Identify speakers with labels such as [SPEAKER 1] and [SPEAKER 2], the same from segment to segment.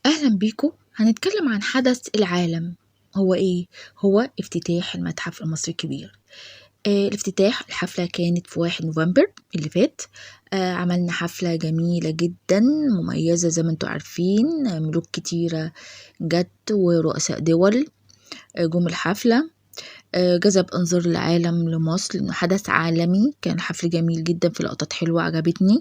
[SPEAKER 1] أهلا بيكم. هنتكلم عن حدث العالم. هو إيه؟ هو افتتاح المتحف المصري الكبير. الافتتاح الحفلة كانت في 1 نوفمبر اللي فات. عملنا حفلة جميلة جدا مميزة زي ما انتوا عارفين. ملوك كتيرة جت ورؤساء دول جم الحفلة. جذب انظار العالم لمصر لانه حدث عالمي. كان حفل جميل جدا، في لقطات حلوة عجبتني،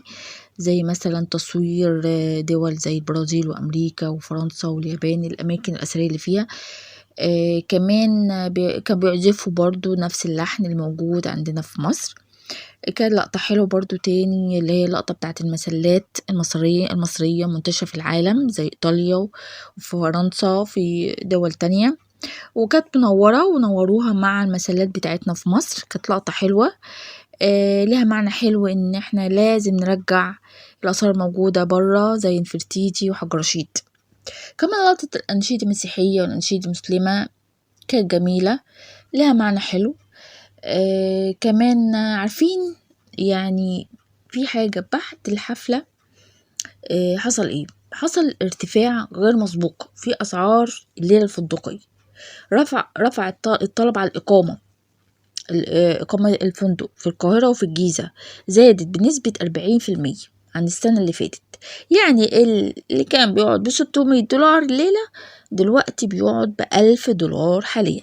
[SPEAKER 1] زي مثلا تصوير دول زي البرازيل وامريكا وفرنسا واليابان، الاماكن الاثرية اللي فيها. كمان كان بيعزفوا برضو نفس اللحن الموجود عندنا في مصر. كان لقطة حلوة برضو تاني، اللي هي اللقطة بتاعت المسلات المصرية منتشرة في العالم زي إيطاليا وفرنسا في دول تانية، وكانت منورة ونوروها مع المسلات بتاعتنا في مصر. كانت لقطة حلوة. لها معنى حلو ان احنا لازم نرجع الآثار الموجودة برا زي نفرتيتي وحجر رشيد. كمان لقطة الأنشيد المسيحية والأنشيد المسلمة كانت جميلة، لها معنى حلو. كمان عارفين يعني في حاجة بعد الحفلة حصل ايه؟ حصل ارتفاع غير مسبوق في أسعار الليلة الفندقية. رفع الطلب على الإقامة الفندق في القاهرة وفي الجيزة زادت بنسبة 40% عن السنة اللي فاتت. يعني اللي كان بيقعد $600 الليلة دلوقتي بيقعد $1000 حاليا.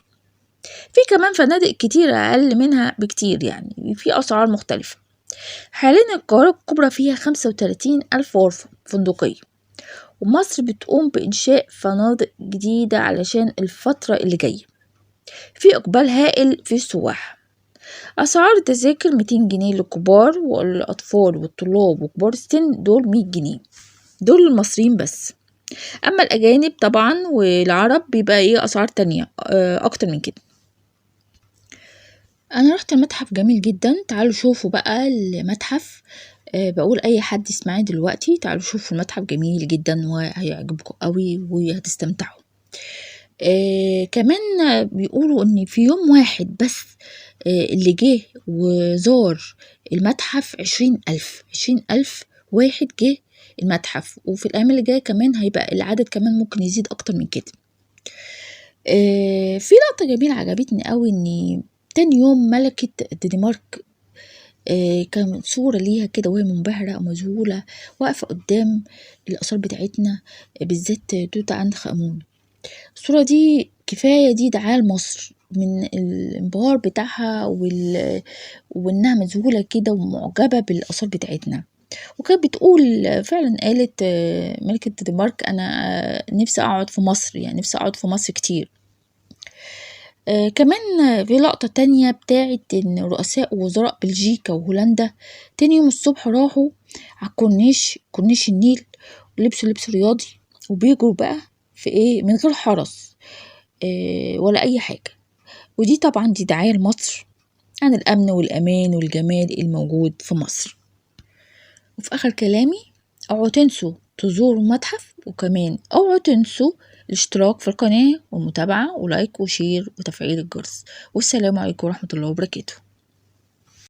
[SPEAKER 1] في كمان فنادق كتير أقل منها بكتير، يعني في أسعار مختلفة. حاليا القاهرة الكبرى فيها 35,000 غرفة فندقية، ومصر بتقوم بإنشاء فنادق جديدة علشان الفترة اللي جاية. في إقبال هائل في السواح. أسعار التذاكر 200 جنيه للكبار، والأطفال والطلاب وكبار السن دول 100 جنيه. دول المصريين بس. أما الأجانب طبعا والعرب بيبقى إيه أسعار تانية أكتر من كده. أنا رحت المتحف جميل جدا، تعالوا شوفوا بقى المتحف. بقول أي حد يسمعني دلوقتي تعالوا شوفوا المتحف جميل جدا وهيعجبكم قوي وهتستمتعوا. كمان بيقولوا ان في يوم واحد بس اللي جه وزار المتحف 20,000 واحد جه المتحف، وفي الأيام اللي جاية كمان هيبقى العدد كمان ممكن يزيد أكتر من كده. في لقطة جميلة عجبتني قوي، ان تاني يوم ملكة الدنمارك كان صورة ليها كده وهي منبهرة ومذهولة واقفة قدام الآثار بتاعتنا، بالذات توت عنخ آمون. الصورة دي كفاية دي دعاية لمصر من الانبهار بتاعها وانها مذهولة كده ومعجبة بالآثار بتاعتنا. وكانت بتقول فعلا، قالت ملكة الدنمارك انا نفسي اقعد في مصر، يعني نفسي اقعد في مصر كتير. كمان في لقطة تانية بتاعت ان رؤساء وزراء بلجيكا وهولندا تاني يوم الصبح راحوا على كورنيش النيل، ولبسوا لبس رياضي وبيجروا بقى في ايه من غير حرس ولا اي حاجة. ودي طبعا دي دعاية لمصر عن الامن والامان والجمال الموجود في مصر. وفي اخر كلامي، اوعوا تنسوا تزوروا المتحف، وكمان اوعوا تنسوا الاشتراك في القناة والمتابعة ولايك وشير وتفعيل الجرس. والسلام عليكم ورحمة الله وبركاته.